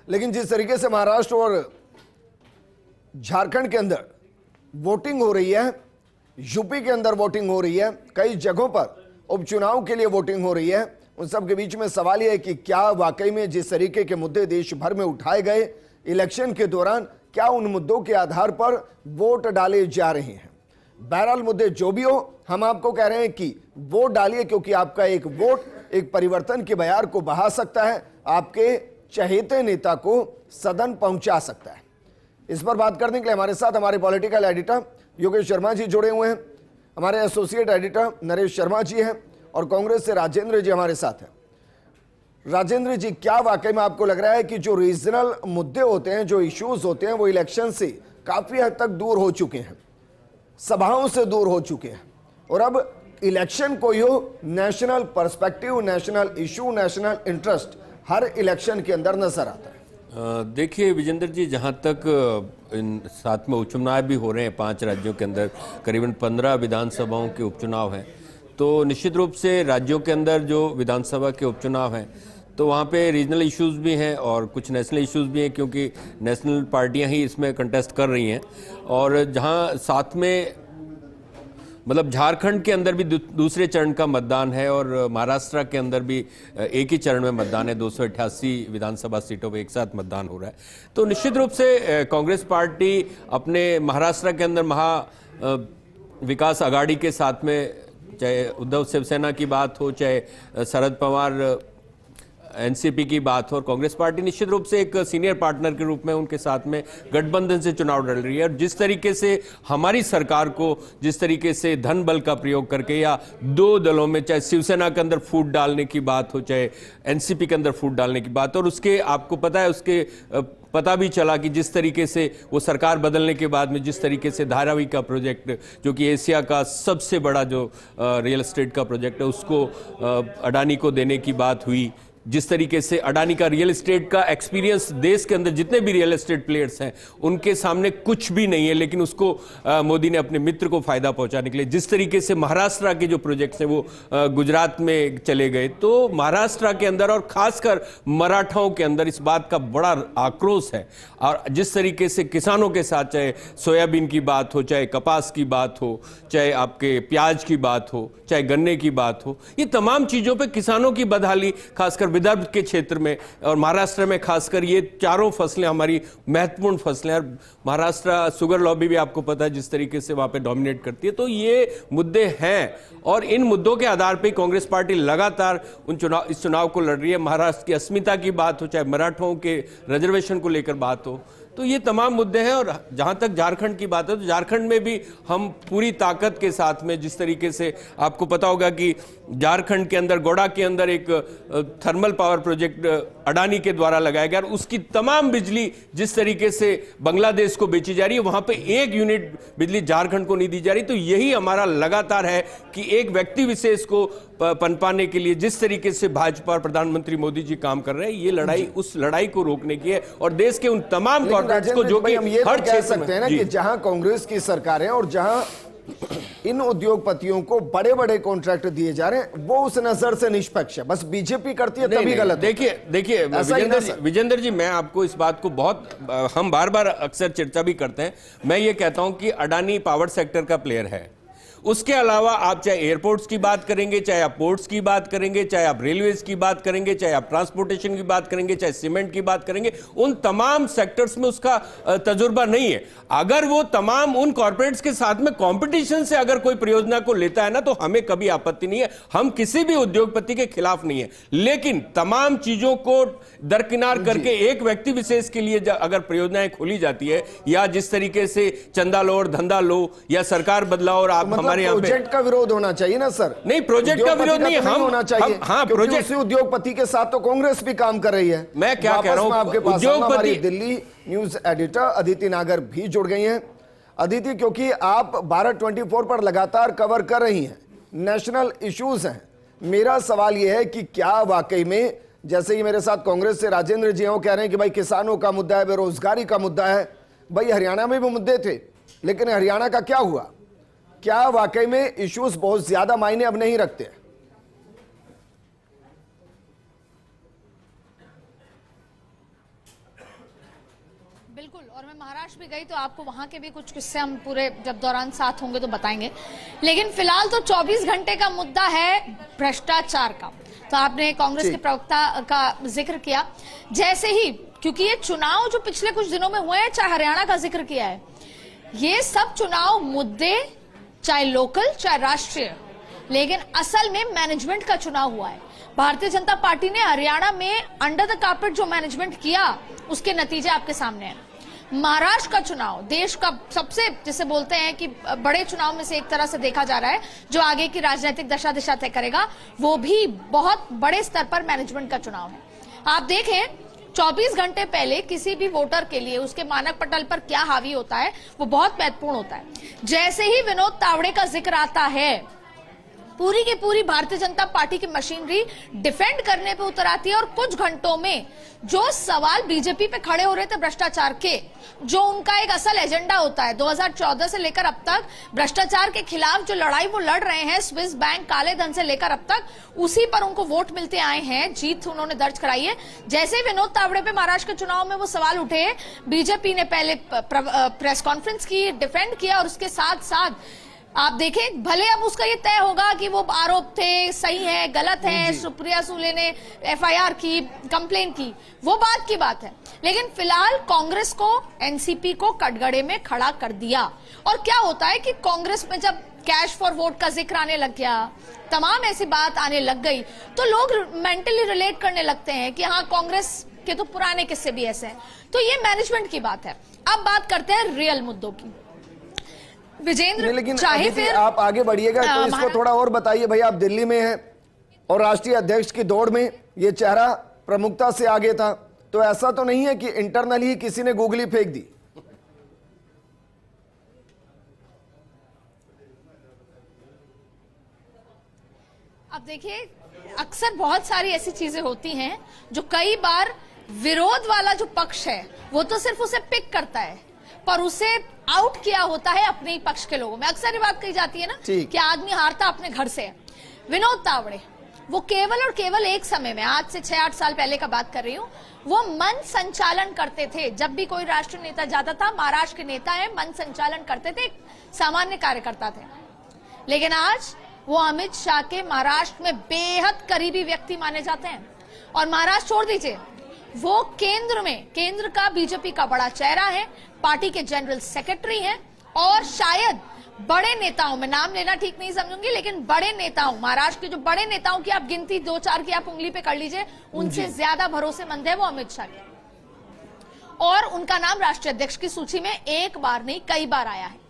लेकिन जिस तरीके से महाराष्ट्र और झारखंड के अंदर वोटिंग हो रही है, यूपी के अंदर वोटिंग हो रही है, कई जगहों पर उपचुनाव के लिए वोटिंग हो रही है, उन सब के बीच में सवाल यह है कि क्या वाकई में जिस तरीके के मुद्दे देश भर में उठाए गए इलेक्शन के दौरान, क्या उन मुद्दों के आधार पर वोट डाले जा रहे हैं। बहरहाल मुद्दे जो भी हो, हम आपको कह रहे हैं कि वोट डालिए, क्योंकि आपका एक वोट एक परिवर्तन के बयार को बढ़ा सकता है, आपके चहेते नेता को सदन पहुंचा सकता है। इस पर बात करने के लिए हमारे साथ हमारे पॉलिटिकल एडिटर योगेश शर्मा जी जुड़े हुए हैं, हमारे एसोसिएट एडिटर नरेश शर्मा जी हैं और कांग्रेस से राजेंद्र जी हमारे साथ हैं। राजेंद्र जी, क्या वाकई में आपको लग रहा है कि जो रीजनल मुद्दे होते हैं, जो इश्यूज होते हैं, वो इलेक्शन से काफी हद तक दूर हो चुके हैं, सभाओं से दूर हो चुके हैं, और अब इलेक्शन को ही हो, national perspective, national issue, national interest हर इलेक्शन के अंदर नजर आता है? देखिए विजेंद्र जी, जहाँ तक इन साथ में उपचुनाव भी हो रहे हैं 5 राज्यों के अंदर, करीबन 15 विधानसभाओं के उपचुनाव हैं, तो निश्चित रूप से राज्यों के अंदर जो विधानसभा के उपचुनाव हैं तो वहाँ पे रीजनल इश्यूज भी हैं और कुछ नेशनल इश्यूज भी हैं, क्योंकि नेशनल पार्टियाँ ही इसमें कंटेस्ट कर रही हैं। और जहाँ साथ में मतलब झारखंड के अंदर भी दूसरे चरण का मतदान है और महाराष्ट्र के अंदर भी एक ही चरण में मतदान है, 288 विधानसभा सीटों पर एक साथ मतदान हो रहा है। तो निश्चित रूप से कांग्रेस पार्टी अपने महाराष्ट्र के अंदर विकास आघाड़ी के साथ में, चाहे उद्धव शिवसेना की बात हो, चाहे शरद पवार एनसीपी की बात हो, और कांग्रेस पार्टी निश्चित रूप से एक सीनियर पार्टनर के रूप में उनके साथ में गठबंधन से चुनाव लड़ रही है। और जिस तरीके से हमारी सरकार को जिस तरीके से धन बल का प्रयोग करके या 2 दलों में, चाहे शिवसेना के अंदर फूट डालने की बात हो, चाहे एनसीपी के अंदर फूट डालने की बात हो, और उसके आपको पता है, उसके पता भी चला कि जिस तरीके से वो सरकार बदलने के बाद में जिस तरीके से धारावी का प्रोजेक्ट, जो कि एशिया का सबसे बड़ा जो रियल एस्टेट का प्रोजेक्ट है, उसको अडानी को देने की बात हुई। जिस तरीके से अडानी का रियल एस्टेट का एक्सपीरियंस देश के अंदर जितने भी रियल एस्टेट प्लेयर्स हैं उनके सामने कुछ भी नहीं है, लेकिन उसको मोदी ने अपने मित्र को फायदा पहुंचाने के लिए, जिस तरीके से महाराष्ट्र के जो प्रोजेक्ट्स हैं वो गुजरात में चले गए, तो महाराष्ट्र के अंदर और खासकर मराठाओं के अंदर इस बात का बड़ा आक्रोश है। और जिस तरीके से किसानों के साथ, चाहे सोयाबीन की बात हो, चाहे कपास की बात हो, चाहे आपके प्याज की बात हो, चाहे गन्ने की बात हो, ये तमाम चीज़ों पे किसानों की बदहाली, खासकर विदर्भ के क्षेत्र में और महाराष्ट्र में खासकर, ये चारों फसलें हमारी महत्वपूर्ण फसलें हैं। महाराष्ट्र शुगर लॉबी भी आपको पता है जिस तरीके से वहाँ पे डोमिनेट करती है। तो ये मुद्दे हैं और इन मुद्दों के आधार पर कांग्रेस पार्टी लगातार इस चुनाव को लड़ रही है। महाराष्ट्र की अस्मिता की बात हो, चाहे मराठों के रिजर्वेशन को लेकर बात हो, तो ये तमाम मुद्दे हैं। और जहां तक झारखंड की बात है तो झारखंड में भी हम पूरी ताकत के साथ में, जिस तरीके से आपको पता होगा कि झारखंड के अंदर गोडा के अंदर एक थर्मल पावर प्रोजेक्ट अडानी के द्वारा लगाया गया और उसकी तमाम बिजली जिस तरीके से बांग्लादेश को बेची जा रही है, वहां पे 1 यूनिट बिजली झारखंड को नहीं दी जा रही। तो यही हमारा लगातार है कि एक व्यक्ति विशेष को पनपाने के लिए जिस तरीके से भाजपा और प्रधानमंत्री मोदी जी काम कर रहे हैं, ये लड़ाई उस लड़ाई को रोकने की है और देश के उन तमाम कॉर्पोरेट्स को, जो कि हम ये हर कह सकते हैं ना कि जहां कांग्रेस की सरकार है और जहां इन उद्योगपतियों को बड़े बड़े कॉन्ट्रैक्ट दिए जा रहे हैं, वो उस नजर से निष्पक्ष है। बस बीजेपी करती है तभी गलत। देखिए विजेंद्र जी, मैं आपको इस बात को बहुत, हम बार बार अक्सर चर्चा भी करते हैं, मैं ये कहता हूं कि अडानी पावर सेक्टर का प्लेयर है। उसके अलावा आप चाहे एयरपोर्ट्स की बात करेंगे, चाहे आप पोर्ट्स की बात करेंगे, चाहे आप रेलवेज की बात करेंगे, चाहे आप ट्रांसपोर्टेशन की बात करेंगे, चाहे सीमेंट की बात करेंगे, उन तमाम सेक्टर्स में उसका तजुर्बा नहीं है। अगर वो तमाम उन कॉर्पोरेट्स के साथ में कंपटीशन से अगर कोई परियोजना को लेता है ना, तो हमें कभी आपत्ति नहीं है, हम किसी भी उद्योगपति के खिलाफ नहीं है। लेकिन तमाम चीजों को दरकिनार करके एक व्यक्ति विशेष के लिए अगर परियोजनाएं खोली जाती है, या जिस तरीके से चंदा लो और धंधा लो, या सरकार बदलाओ और आप प्रोजेक्ट का विरोध होना चाहिए ना सर? नहीं, प्रोजेक्ट का विरोध नहीं, हम होना चाहिए। हाँ, प्रोजेक्ट उसी उद्योगपति के साथ तो कांग्रेस भी काम कर रही है। मैं क्या कह रहा हूं, आपके पास हमारी दिल्ली न्यूज एडिटर अदिति नागर भी जुड़ गई हैं। अदिति, क्योंकि आप भारत 24 पर लगातार कवर कर रही हैं, नेशनल इश्यूज हैं, मेरा सवाल यह है कि क्या वाकई में, जैसे ही मेरे साथ कांग्रेस से राजेंद्र जी वो कह रहे हैं कि भाई किसानों का मुद्दा है, बेरोजगारी का मुद्दा है, भाई हरियाणा में भी मुद्दे थे, लेकिन हरियाणा का क्या हुआ? क्या वाकई में इश्यूज बहुत ज्यादा मायने अब नहीं रखते? बिल्कुल, और मैं महाराष्ट्र भी गई तो आपको वहां के भी कुछ किस्से हम पूरे जब दौरान साथ होंगे तो बताएंगे। लेकिन फिलहाल तो 24 घंटे का मुद्दा है भ्रष्टाचार का। तो आपने कांग्रेस के प्रवक्ता का जिक्र किया, जैसे ही, क्योंकि ये चुनाव जो पिछले कुछ दिनों में हुए हैं, चाहे हरियाणा का जिक्र किया है, ये सब चुनाव मुद्दे चाहे लोकल चाहे राष्ट्रीय, लेकिन असल में मैनेजमेंट का चुनाव हुआ है। भारतीय जनता पार्टी ने हरियाणा में अंडर द कार्पेट जो मैनेजमेंट किया, उसके नतीजे आपके सामने हैं। महाराष्ट्र का चुनाव देश का सबसे, जिसे बोलते हैं कि बड़े चुनाव में से एक तरह से देखा जा रहा है, जो आगे की राजनीतिक दशा दिशा तय करेगा, वो भी बहुत बड़े स्तर पर मैनेजमेंट का चुनाव है। आप देखें, 24 घंटे पहले किसी भी वोटर के लिए उसके मानक पटल पर क्या हावी होता है, वो बहुत महत्वपूर्ण होता है। जैसे ही विनोद तावड़े का जिक्र आता है, पूरी की पूरी भारतीय जनता पार्टी की मशीनरी डिफेंड करने पे उतर आती है। और कुछ घंटों में जो सवाल बीजेपी पे खड़े हो रहे थे भ्रष्टाचार के, जो उनका एक असल एजेंडा होता है, 2014 से लेकर अब तक भ्रष्टाचार के खिलाफ जो लड़ाई वो लड़ रहे हैं, स्विस बैंक, काले धन से लेकर अब तक, उसी पर उनको वोट मिलते आए हैं, जीत उन्होंने दर्ज कराई है। जैसे ही विनोद तावड़े पे महाराष्ट्र के चुनाव में वो सवाल उठे, बीजेपी ने पहले प्रेस कॉन्फ्रेंस की, डिफेंड किया, और उसके साथ साथ आप देखें, भले अब उसका ये तय होगा कि वो आरोप थे, सही है, गलत है, सुप्रिया सुले ने एफआईआर की, कंप्लेन की, वो बात की बात है, लेकिन फिलहाल कांग्रेस को, एनसीपी को कटघरे में खड़ा कर दिया। और क्या होता है कि कांग्रेस में जब कैश फॉर वोट का जिक्र आने लग गया, तमाम ऐसी बात आने लग गई, तो लोग मेंटली रिलेट करने लगते हैं कि हाँ, कांग्रेस के तो पुराने किस्से भी ऐसे हैं। तो ये मैनेजमेंट की बात है। अब बात करते हैं रियल मुद्दों की। विजेंद्र, लेकिन चाहे फिर आप आगे बढ़िएगा तो इसको थोड़ा और बताइए। भाई, आप दिल्ली में हैं और राष्ट्रीय अध्यक्ष की दौड़ में ये चेहरा प्रमुखता से आगे था, तो ऐसा तो नहीं है कि इंटरनली ही किसी ने गूगली फेंक दी? अब देखिए, अक्सर बहुत सारी ऐसी चीजें होती हैं जो कई बार विरोध वाला जो पक्ष है वो तो सिर्फ उसे पिक करता है, पर उसे आउट किया होता है अपने ही पक्ष के लोगों में। अक्सर ये बात कही जाती है ना कि आदमी हारता अपने घर से है। विनोद तावड़े, वो केवल और केवल एक समय में, आज से 6-8 साल पहले का बात कर रही हूं, वो मन संचालन करते थे। जब भी कोई राष्ट्रीय नेता जाता था, महाराष्ट्र के नेता है, मन संचालन करते थे, सामान्य कार्यकर्ता थे। लेकिन आज वो अमित शाह के महाराष्ट्र में बेहद करीबी व्यक्ति माने जाते हैं। और महाराष्ट्र छोड़ दीजिए, वो केंद्र में, केंद्र का बीजेपी का बड़ा चेहरा है, पार्टी के जनरल सेक्रेटरी हैं, और शायद बड़े नेताओं में, नाम लेना ठीक नहीं समझूंगी, लेकिन बड़े नेताओं, महाराष्ट्र के जो बड़े नेताओं की आप गिनती 2-4 की आप उंगली पे कर लीजिए, उनसे ज्यादा भरोसेमंद है वो अमित शाह के। और उनका नाम राष्ट्रीय अध्यक्ष की सूची में एक बार नहीं, कई बार आया है।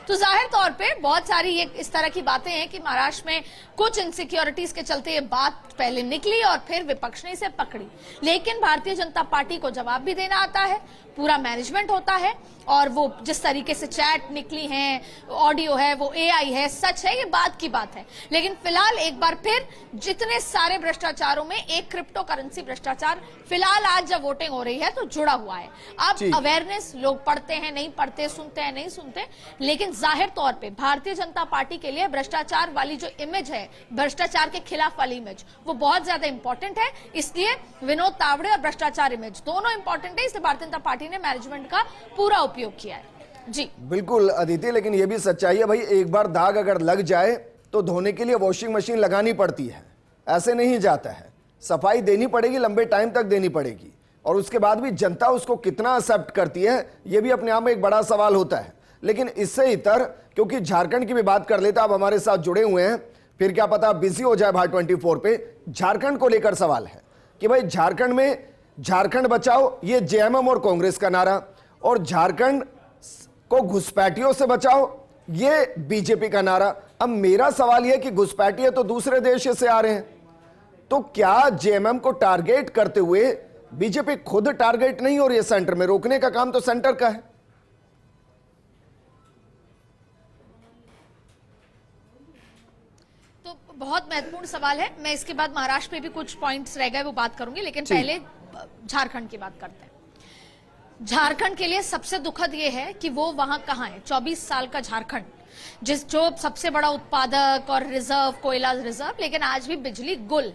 तो जाहिर तौर पे बहुत सारी ये इस तरह की बातें हैं कि महाराष्ट्र में कुछ इनसिक्योरिटीज के चलते ये बात पहले निकली और फिर विपक्ष ने इसे पकड़ी। लेकिन भारतीय जनता पार्टी को जवाब भी देना आता है, पूरा मैनेजमेंट होता है, और वो जिस तरीके से चैट निकली है, ऑडियो है, वो एआई है, सच है, ये बात की बात है। लेकिन फिलहाल एक बार फिर जितने सारे भ्रष्टाचारों में एक क्रिप्टो करेंसी भ्रष्टाचार फिलहाल आज जब वोटिंग हो रही है तो जुड़ा हुआ है। अब अवेयरनेस, लोग पढ़ते हैं, नहीं पढ़ते, सुनते हैं, नहीं सुनते, लेकिन जाहिर तौर पे भारतीय जनता पार्टी के लिए भ्रष्टाचार वाली जो इमेज है, भ्रष्टाचार के खिलाफ वाली इमेज, वो बहुत ज्यादा इंपॉर्टेंट है। इसलिए विनोद तावड़े और भ्रष्टाचार इमेज दोनों इंपॉर्टेंट है, इसलिए भारतीय जनता पार्टी ने मैनेजमेंट का पूरा उपयोग किया है। जी बिल्कुल अदिति, लेकिन यह भी सच्चाई है भाई, एक बार दाग अगर लग जाए तो धोने के लिए वॉशिंग मशीन लगानी पड़ती है, ऐसे नहीं जाता है। सफाई देनी पड़ेगी, लंबे टाइम तक देनी पड़ेगी, और उसके बाद भी जनता उसको कितना एक्सेप्ट करती है, यह भी अपने आप में एक बड़ा सवाल होता है। लेकिन इससे इतर, क्योंकि झारखंड की भी बात कर लेते, आप हमारे साथ जुड़े हुए हैं, फिर क्या पता बिजी हो जाए भारत 24 पे। झारखंड को लेकर सवाल है कि भाई झारखंड में झारखंड बचाओ, ये जेएमएम और कांग्रेस का नारा, और झारखंड को घुसपैठियों से बचाओ, ये बीजेपी का नारा। अब मेरा सवाल यह कि घुसपैठिए तो दूसरे देश से आ रहे हैं, तो क्या जेएमएम को टारगेट करते हुए बीजेपी खुद टारगेट नहीं हो रही है सेंटर में? रोकने का काम तो सेंटर का है। तो बहुत महत्वपूर्ण सवाल है। मैं इसके बाद महाराष्ट्र पे भी कुछ पॉइंट्स रह गए, वो बात करूंगी, लेकिन पहले झारखंड की बात करते हैं। झारखंड के लिए सबसे दुखद ये है कि वो वहां कहां है। 24 साल का झारखंड, जो सबसे बड़ा उत्पादक और रिजर्व, कोयला रिजर्व, लेकिन आज भी बिजली गुल।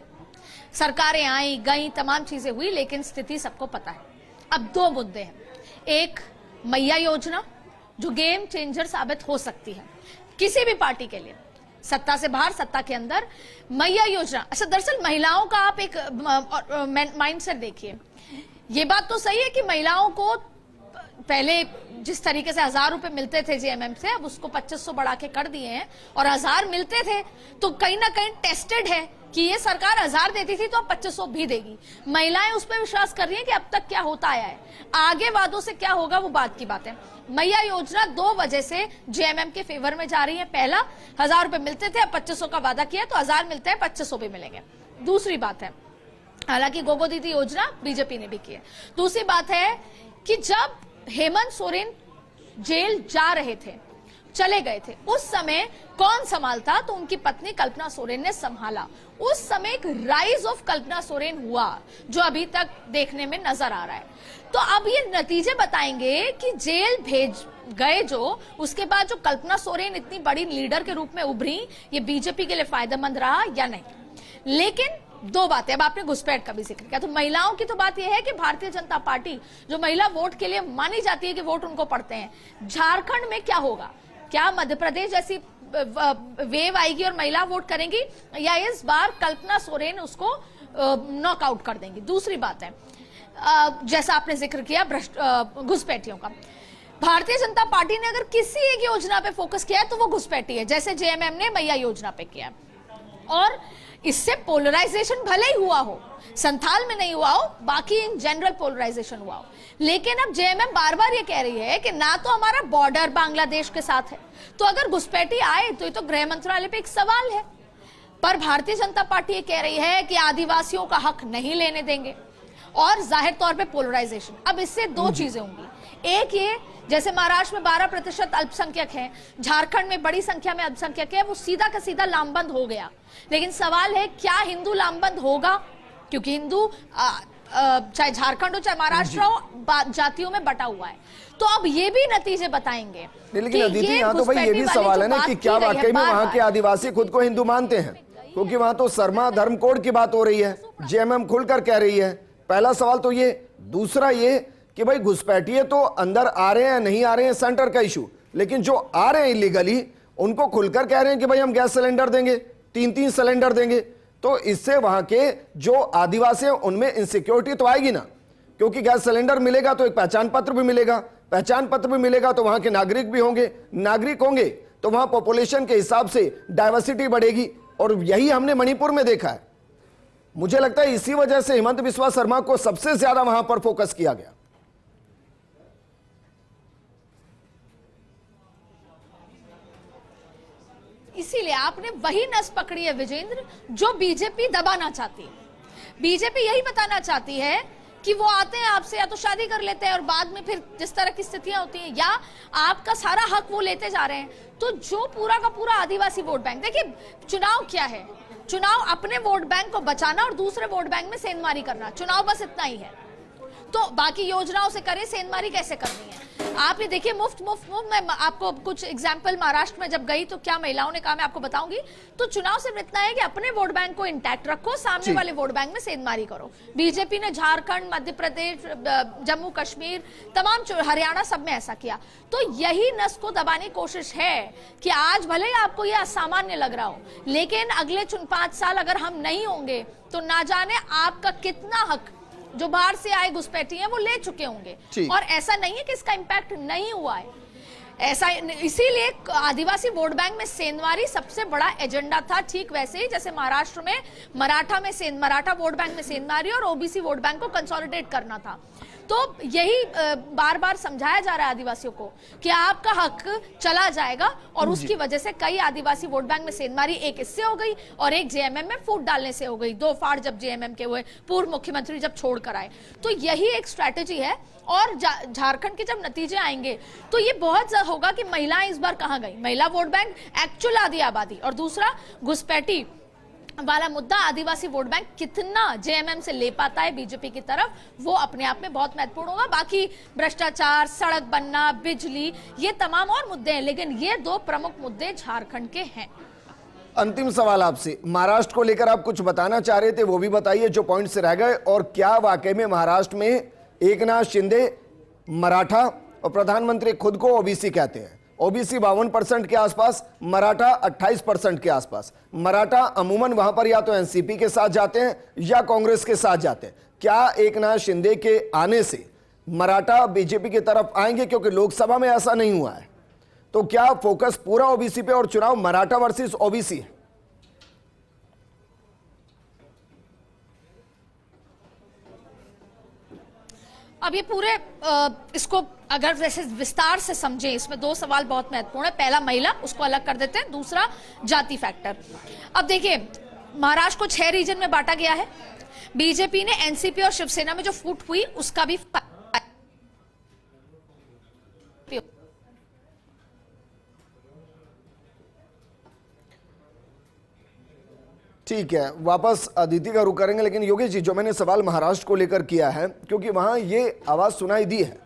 सरकारें आई गई, तमाम चीजें हुई, लेकिन स्थिति सबको पता है। अब दो मुद्दे हैं। एक मैया योजना जो गेम चेंजर साबित हो सकती है किसी भी पार्टी के लिए, सत्ता से बाहर सत्ता के अंदर। मैया योजना, अच्छा दरअसल महिलाओं का आप एक माइंडसेट देखिए। ये बात तो सही है कि महिलाओं को पहले जिस तरीके से 1000 रुपए मिलते थे जेएमएम से, अब उसको 2500 बढ़ा के कर दिए हैं, और 1000 मिलते थे तो कहीं ना कहीं टेस्टेड है कि ये सरकार 1000 देती थी तो अब 2500 भी देगी। महिलाएं उस पर विश्वास कर रही हैं कि अब तक क्या होता आया है, आगे वादों से क्या होगा वो बात की बात है। मैया योजना 2 वजह से जेएमएम के फेवर में जा रही है। पहला, 1000 रुपए मिलते थे, अब 2500 का वादा किया तो 1000 मिलते हैं, 2500 भी मिलेंगे। दूसरी बात है, हालांकि गोगो दीदी योजना बीजेपी ने भी की है। दूसरी बात है कि जब हेमंत सोरेन जेल जा रहे थे, चले गए थे, उस समय कौन संभालता? तो उनकी पत्नी कल्पना सोरेन ने संभाला। उस समय एक राइज ऑफ कल्पना सोरेन हुआ जो अभी तक देखने में नजर आ रहा है। तो अब ये नतीजे बताएंगे कि जेल भेज गए जो, उसके बाद जो कल्पना सोरेन इतनी बड़ी लीडर के रूप में उभरी, ये बीजेपी के लिए फायदेमंद रहा या नहीं। लेकिन 2 बातें, अब आपने घुसपैठ का भी जिक्र किया, तो महिलाओं की तो बात यह है कि भारतीय जनता पार्टी जो महिला वोट के लिए मानी जाती है कि वोट उनको पड़ते हैं, झारखंड में क्या होगा? क्या मध्य प्रदेश जैसी वेव आएगी और महिला वोट करेंगी, या इस बार कल्पना सोरेन उसको नॉकआउट कर देंगी? दूसरी बात है, जैसा आपने जिक्र किया घुसपैठियों का, भारतीय जनता पार्टी ने अगर किसी एक योजना पे फोकस किया है तो वो घुसपैठी है, जैसे जेएमएम ने मैया योजना पे किया। और इससे पोलराइजेशन भले ही हुआ हो, संथाल में नहीं हुआ हो, बाकी इन जनरल पोलराइजेशन हुआ हो, लेकिन अब जेएमएम बार बार ये कह रही है कि ना तो हमारा बॉर्डर बांग्लादेश के साथ है, तो अगर घुसपैठी आए तो ये तो गृह मंत्रालय पे एक सवाल है। पर भारतीय जनता पार्टी ये कह रही है कि आदिवासियों का हक नहीं लेने देंगे, और जाहिर तौर पे पोलराइजेशन। अब इससे 2 चीजें होंगी, एक ये, जैसे महाराष्ट्र में 12% अल्पसंख्यक हैं, झारखंड में बड़ी संख्या में अल्पसंख्यक है, वो सीधा का सीधा लामबंद हो गया। लेकिन सवाल है क्या हिंदू लामबंद होगा? क्योंकि हिंदू चाहे झारखंड हो चाहे महाराष्ट्र हो, जातियों में बटा हुआ है। तो अब ये भी नतीजे बताएंगे। लेकिन अदिति, यहाँ तो भाई ये भी सवाल है ना कि क्या वाकई में वहाँ के आदिवासी खुद को हिंदू मानते हैं? क्योंकि वहां तो शर्मा धर्म कोड की बात हो रही है, जेएमएम खुलकर कह रही है। पहला सवाल तो ये। दूसरा ये कि भाई घुसपैठिए तो अंदर आ रहे हैं नहीं आ रहे हैं सेंटर का इशू, लेकिन जो आ रहे हैं इलीगली उनको खुलकर कह रहे हैं कि भाई हम गैस सिलेंडर देंगे, 3-3 सिलेंडर देंगे। तो इससे वहां के जो आदिवासी हैं उनमें इनसिक्योरिटी तो आएगी ना, क्योंकि गैस सिलेंडर मिलेगा तो एक पहचान पत्र भी मिलेगा, पहचान पत्र भी मिलेगा तो वहां के नागरिक भी होंगे, नागरिक होंगे तो वहां पॉपुलेशन के हिसाब से डाइवर्सिटी बढ़ेगी। और यही हमने मणिपुर में देखा है। मुझे लगता है इसी वजह से हेमंत बिस्वा शर्मा को सबसे ज्यादा वहां पर फोकस किया गया। इसीलिए आपने वही नस पकड़ी है विजेंद्र जो बीजेपी दबाना चाहती है। बीजेपी यही बताना चाहती है कि वो आते हैं आपसे, या तो शादी कर लेते हैं और बाद में फिर जिस तरह की स्थितियां होती हैं, या आपका सारा हक वो लेते जा रहे हैं। तो जो पूरा का पूरा आदिवासी वोट बैंक, देखिए चुनाव क्या है, चुनाव अपने वोट बैंक को बचाना और दूसरे वोट बैंक में सेंधमारी करना, चुनाव बस इतना ही है। तो बाकी योजनाओं से करें, सेंधमारी कैसे करनी है? आप ये देखिए, मुफ्त मैं आपको कुछ एग्जाम्पल, महाराष्ट्र में जब गई तो क्या महिलाओं ने कहा मैं आपको बताऊंगी। तो चुनाव सिर्फ इतना है कि अपने वोट बैंक को इंटैक्ट रखो, सामने वाले वोट बैंक में सेंधमारी करो। बीजेपी ने झारखंड, मध्य प्रदेश, जम्मू कश्मीर, तमाम हरियाणा सब में ऐसा किया। तो यही नस को दबाने की कोशिश है कि आज भले ही आपको यह असामान्य लग रहा हो, लेकिन अगले 5 साल अगर हम नहीं होंगे तो ना जाने आपका कितना हक जो बाहर से आए घुसपैठी हैं वो ले चुके होंगे। और ऐसा नहीं है कि इसका इंपैक्ट नहीं हुआ है, ऐसा इसीलिए आदिवासी वोट बैंक में सेंधमारी सबसे बड़ा एजेंडा था। ठीक वैसे ही जैसे महाराष्ट्र में मराठा वोट बैंक में सेंधमारी और ओबीसी वोट बैंक को कंसोलिडेट करना था। तो यही बार बार समझाया जा रहा है आदिवासियों को कि आपका हक चला जाएगा, और उसकी वजह से कई आदिवासी वोट बैंक में सेंधमारी एक इससे हो गई और एक जेएमएम में फूट डालने से हो गई। 2 फाड़ जब जेएमएम के हुए, पूर्व मुख्यमंत्री जब छोड़कर आए। तो यही एक स्ट्रैटेजी है। और झारखंड के जब नतीजे आएंगे तो ये बहुत होगा कि महिलाएं इस बार कहां गई, महिला वोट बैंक, एक्चुअल आदि आबादी, और दूसरा घुसपैठी वाला मुद्दा आदिवासी वोट बैंक कितना जेएमएम से ले पाता है बीजेपी की तरफ, वो अपने आप में बहुत महत्वपूर्ण होगा। बाकी भ्रष्टाचार, सड़क बनना, बिजली, ये तमाम और मुद्दे हैं, लेकिन ये 2 प्रमुख मुद्दे झारखंड के हैं। अंतिम सवाल आपसे, महाराष्ट्र को लेकर आप कुछ बताना चाह रहे थे, वो भी बताइए जो पॉइंट से रह गए। और क्या वाकई में महाराष्ट्र में एकनाथ शिंदे मराठा और प्रधानमंत्री खुद को ओबीसी कहते हैं। ओबीसी 52% के आसपास, मराठा 28% के आसपास। मराठा अमूमन वहां पर या तो एनसीपी के साथ जाते हैं या कांग्रेस के साथ जाते हैं। क्या एकनाथ शिंदे के आने से मराठा बीजेपी की तरफ आएंगे? क्योंकि लोकसभा में ऐसा नहीं हुआ है। तो क्या फोकस पूरा ओबीसी पे और चुनाव मराठा वर्सेस ओबीसी है? अब ये पूरे इसको अगर वैसे विस्तार से समझें, इसमें दो सवाल बहुत महत्वपूर्ण है। पहला महिला, उसको अलग कर देते हैं। दूसरा जाति फैक्टर। अब देखिए, महाराष्ट्र को 6 रीजन में बांटा गया है। बीजेपी ने एनसीपी और शिवसेना में जो फूट हुई उसका भी ठीक है, वापस अदिति का रुख करेंगे। लेकिन योगेश जी, जो मैंने सवाल महाराष्ट्र को लेकर किया है, क्योंकि वहां ये आवाज सुनाई दी है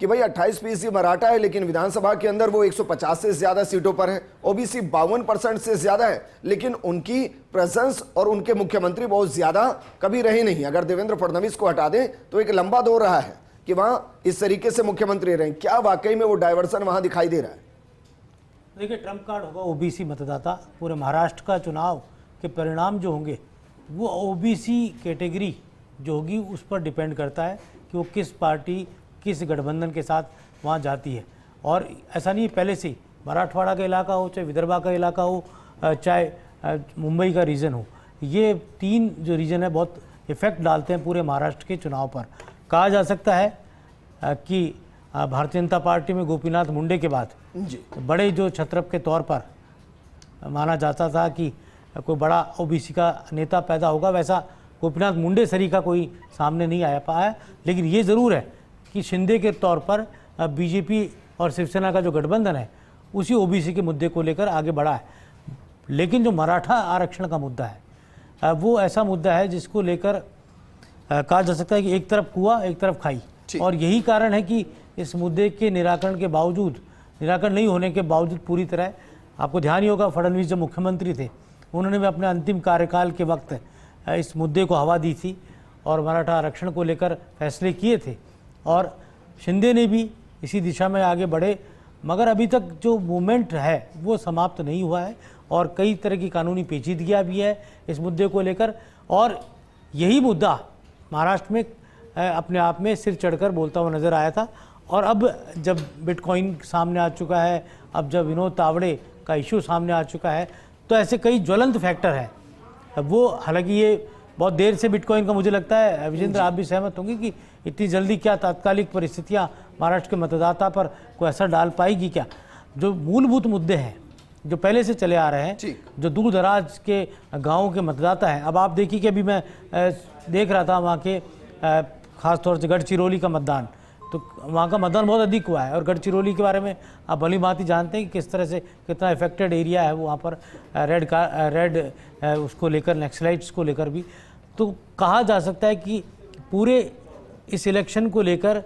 कि भाई 28% मराठा है, लेकिन विधानसभा के अंदर वो 150 से ज्यादा सीटों पर है। ओबीसी 52% से ज्यादा है, लेकिन उनकी प्रेजेंस और उनके मुख्यमंत्री बहुत ज्यादा कभी रहे नहीं। अगर देवेंद्र फडणवीस को हटा दें तो एक लंबा दौर रहा है कि वहां इस तरीके से मुख्यमंत्री रहे। क्या वाकई में वो डायवर्सन वहां दिखाई दे रहा है? देखिए, ट्रम्प कार्ड होगा ओबीसी मतदाता। पूरे महाराष्ट्र का चुनाव के परिणाम जो होंगे वो ओबीसी कैटेगरी जो होगी उस पर डिपेंड करता है कि वो किस पार्टी, किस गठबंधन के साथ वहाँ जाती है। और ऐसा नहीं पहले से ही, मराठवाड़ा का इलाका हो, चाहे विदर्भा का इलाका हो, चाहे मुंबई का रीजन हो, ये 3 जो रीजन है बहुत इफेक्ट डालते हैं पूरे महाराष्ट्र के चुनाव पर। कहा जा सकता है कि भारतीय जनता पार्टी में गोपीनाथ मुंडे के बाद बड़े जो छत्रप के तौर पर माना जाता था कि कोई बड़ा ओबीसी का नेता पैदा होगा, वैसा गोपीनाथ मुंडे सरी का कोई सामने नहीं आया पाया। लेकिन ये ज़रूर है कि शिंदे के तौर पर बीजेपी और शिवसेना का जो गठबंधन है उसी ओबीसी के मुद्दे को लेकर आगे बढ़ा है। लेकिन जो मराठा आरक्षण का मुद्दा है वो ऐसा मुद्दा है जिसको लेकर कहा जा सकता है कि एक तरफ कुआं एक तरफ खाई। और यही कारण है कि इस मुद्दे के निराकरण के बावजूद, निराकरण नहीं होने के बावजूद पूरी तरह, आपको ध्यान ही होगा फडणवीस जब मुख्यमंत्री थे उन्होंने भी अपने अंतिम कार्यकाल के वक्त इस मुद्दे को हवा दी थी और मराठा आरक्षण को लेकर फैसले किए थे। और शिंदे ने भी इसी दिशा में आगे बढ़े, मगर अभी तक जो मूवमेंट है वो समाप्त नहीं हुआ है और कई तरह की कानूनी पेचीदगियाँ भी है इस मुद्दे को लेकर। और यही मुद्दा महाराष्ट्र में अपने आप में सिर चढ़कर बोलता हुआ नज़र आया था। और अब जब बिटकॉइन सामने आ चुका है, अब जब विनोद तावड़े का इशू सामने आ चुका है, तो ऐसे कई ज्वलंत फैक्टर है वो। हालांकि ये बहुत देर से बिटकॉइन का, मुझे लगता है विजेंद्र आप भी सहमत होंगे कि इतनी जल्दी क्या तात्कालिक परिस्थितियां महाराष्ट्र के मतदाता पर कोई असर डाल पाएगी क्या? जो मूलभूत मुद्दे हैं जो पहले से चले आ रहे हैं, जो दूर दराज के गाँव के मतदाता हैं। अब आप देखिए कि अभी मैं देख रहा था वहाँ के ख़ासतौर से गढ़चिरौली का मतदान, तो वहाँ का मतदान बहुत अधिक हुआ है। और गढ़चिरौली के बारे में आप भली भांति जानते हैं कि किस तरह से कितना इफेक्टेड एरिया है वो, वहाँ पर रेड उसको लेकर, नक्सलाइट्स को लेकर भी। तो कहा जा सकता है कि पूरे इस इलेक्शन को लेकर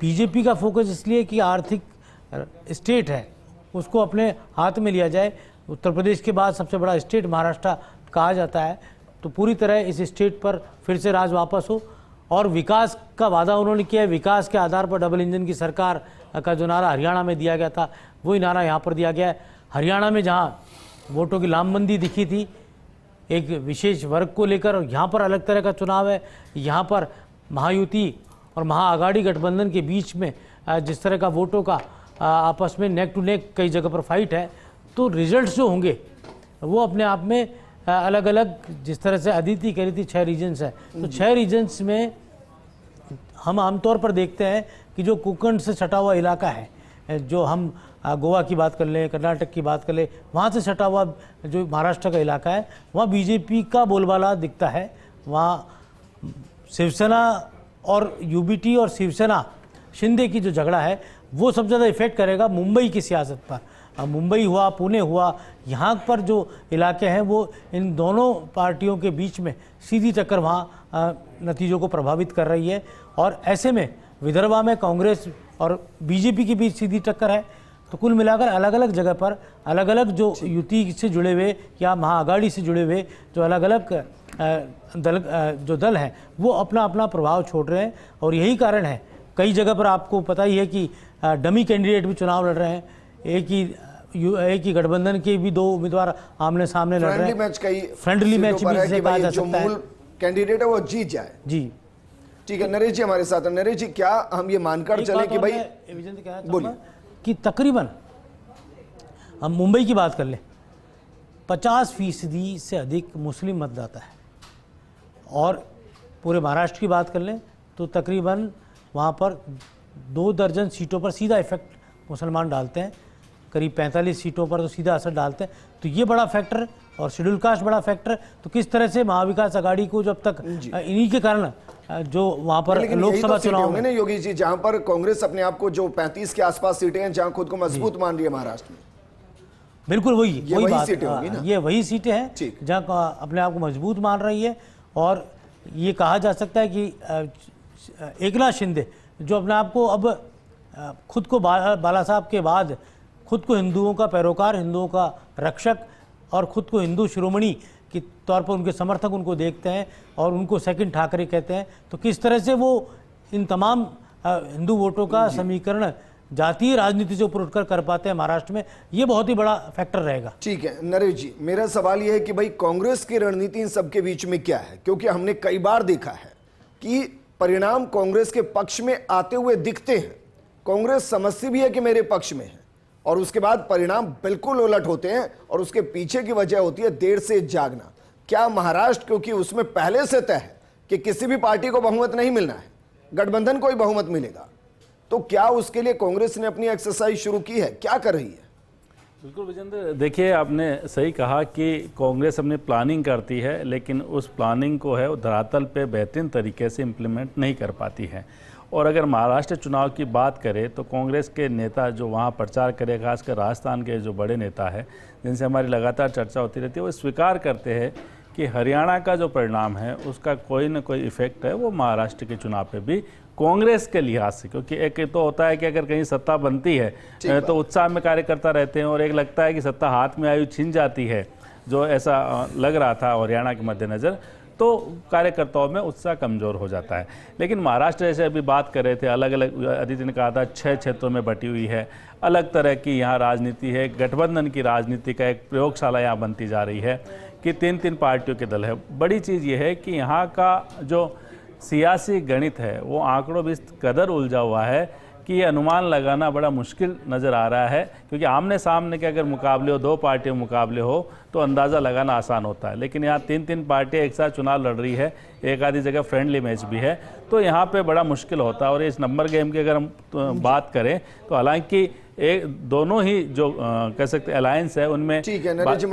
बीजेपी का फोकस इसलिए कि आर्थिक स्टेट है उसको अपने हाथ में लिया जाए। उत्तर प्रदेश के बाद सबसे बड़ा स्टेट महाराष्ट्र कहा जाता है, तो पूरी तरह इस स्टेट पर फिर से राज वापस हो। और विकास का वादा उन्होंने किया है, विकास के आधार पर डबल इंजन की सरकार का जो नारा हरियाणा में दिया गया था वही नारा यहाँ पर दिया गया है। हरियाणा में जहाँ वोटों की लामबंदी दिखी थी एक विशेष वर्ग को लेकर, और यहाँ पर अलग तरह का चुनाव है। यहाँ पर महायुति और महाआघाड़ी गठबंधन के बीच में जिस तरह का वोटों का आपस में नेक टू नेक कई जगह पर फाइट है, तो रिजल्ट्स जो होंगे वो अपने आप में अलग अलग, जिस तरह से अदिति कह रही थी 6 रीजन्स है, तो 6 रीजन्स में हम आमतौर पर देखते हैं कि जो कोंकण से सटा हुआ इलाका है, जो हम गोवा की बात कर लें, कर्नाटक की बात कर लें, वहाँ से सटा हुआ जो महाराष्ट्र का इलाका है, वहाँ बीजेपी का बोलबाला दिखता है। वहाँ शिवसेना और यूबीटी और शिवसेना शिंदे की जो झगड़ा है वो सबसे ज़्यादा इफेक्ट करेगा मुंबई की सियासत पर। मुंबई हुआ, पुणे हुआ, यहाँ पर जो इलाके हैं वो इन दोनों पार्टियों के बीच में सीधी टक्कर वहाँ नतीजों को प्रभावित कर रही है। और ऐसे में विदर्भा में कांग्रेस और बीजेपी के बीच सीधी टक्कर है। तो कुल मिलाकर अलग अलग जगह पर अलग अलग जो युति से जुड़े हुए या महाआघाड़ी से जुड़े हुए जो अलग अलग दल हैं वो अपना अपना प्रभाव छोड़ रहे हैं। और यही कारण है कई जगह पर आपको पता ही है कि डमी कैंडिडेट भी चुनाव लड़ रहे हैं। एक ही गठबंधन के भी 2 उम्मीदवार आमने सामने लड़ रहे फ्रेंडली हैं। मैच कई फ्रेंडली मैच सीटों पर भी है इसे कि कहा भाई जा जो सकता है। मूल कैंडिडेट है वो जीत जाए। जी, ठीक है, नरेश जी हमारे साथ हैं। नरेश जी, क्या हम ये मानकर एक चले बात कि और भाई मैं विजेंद्र कहना बोलिए। चाहूंगा कि तकरीबन हम मुंबई की बात कर लें, 50% से अधिक मुस्लिम मतदाता है, और पूरे महाराष्ट्र की बात कर लें तो तकरीबन वहाँ पर 2 दर्जन सीटों पर सीधा इफेक्ट मुसलमान डालते हैं, करीब 45 सीटों पर तो सीधा असर डालते हैं। तो ये बड़ा फैक्टर है, और शेड्यूल कास्ट बड़ा फैक्टर है। तो किस तरह से महाविकास आघाड़ी को जब तक इन्हीं के कारण जो वहाँ पर लेकिन यही लोकसभा तो सीटें चुनाव होंगे में ना योगी जी, जहां पर कांग्रेस अपने आप को जो 35 के आसपास सीटें हैं, जहां खुद को मजबूत मान रही है महाराष्ट्र में, बिल्कुल वही बात, सीटें होंगी ना? ये वही सीटें हैं ठीक। जहाँ अपने आप को मजबूत मान रही है। और ये कहा जा सकता है कि एकनाथ शिंदे जो अपने आप को अब खुद को बाला साहब के बाद खुद को हिंदुओं का पैरोकार, हिंदुओं का रक्षक और खुद को हिंदू शिरोमणि के तौर पर उनके समर्थक उनको देखते हैं और उनको सेकंड ठाकरे कहते हैं। तो किस तरह से वो इन तमाम हिंदू वोटों का समीकरण जातीय राजनीति से ऊपर उठकर कर पाते हैं महाराष्ट्र में, ये बहुत ही बड़ा फैक्टर रहेगा। ठीक है नरेश जी, मेरा सवाल यह है कि भाई कांग्रेस की रणनीति इन सबके बीच में क्या है? क्योंकि हमने कई बार देखा है कि परिणाम कांग्रेस के पक्ष में आते हुए दिखते हैं, कांग्रेस समझती भी है कि मेरे पक्ष में है, और उसके बाद परिणाम बिल्कुल उलट होते हैं, और उसके पीछे की वजह होती है देर से जागना। क्या महाराष्ट्र, क्योंकि उसमें पहले से तय है कि किसी भी पार्टी को बहुमत नहीं मिलना है, गठबंधन को ही बहुमत मिलेगा, तो क्या उसके लिए कांग्रेस ने अपनी एक्सरसाइज शुरू की है? क्या कर रही है? बिल्कुल विजेंद्र, देखिए आपने सही कहा कि कांग्रेस अपनी प्लानिंग करती है, लेकिन उस प्लानिंग को है वो धरातल पे बेहतरीन तरीके से इम्प्लीमेंट नहीं कर पाती है। और अगर महाराष्ट्र चुनाव की बात करें तो कांग्रेस के नेता जो वहाँ प्रचार करे, खासकर राजस्थान के जो बड़े नेता है जिनसे हमारी लगातार चर्चा होती रहती है, वो स्वीकार करते हैं कि हरियाणा का जो परिणाम है उसका कोई ना कोई इफेक्ट है वो महाराष्ट्र के चुनाव पे भी कांग्रेस के लिहाज से। क्योंकि एक तो होता है कि अगर कहीं सत्ता बनती है तो उत्साह में कार्यकर्ता रहते हैं, और एक लगता है कि सत्ता हाथ में आयु छिन जाती है, जो ऐसा लग रहा था हरियाणा के मद्देनज़र, तो कार्यकर्ताओं में उत्साह कमज़ोर हो जाता है। लेकिन महाराष्ट्र जैसे अभी बात कर रहे थे, अलग अलग अदिति ने कहा था 6 क्षेत्रों में बटी हुई है, अलग तरह की यहाँ राजनीति है, गठबंधन की राजनीति का एक प्रयोगशाला यहाँ बनती जा रही है कि 3-3 पार्टियों के दल है। बड़ी चीज़ ये है कि यहाँ का जो सियासी गणित है वो आंकड़ों भी इस कदर उलझा हुआ है कि ये अनुमान लगाना बड़ा मुश्किल नज़र आ रहा है। क्योंकि आमने सामने के अगर मुकाबले हो, 2 पार्टियों के मुकाबले हो, तो अंदाज़ा लगाना आसान होता है, लेकिन यहाँ 3-3 पार्टियाँ एक साथ चुनाव लड़ रही है, एक आधी जगह फ्रेंडली मैच भी है, तो यहाँ पे बड़ा मुश्किल होता है। और इस नंबर गेम की अगर हम बात करें तो हालांकि दोनों ही जो कह सकते अलायंस है उनमें ठीक है नरेश जी,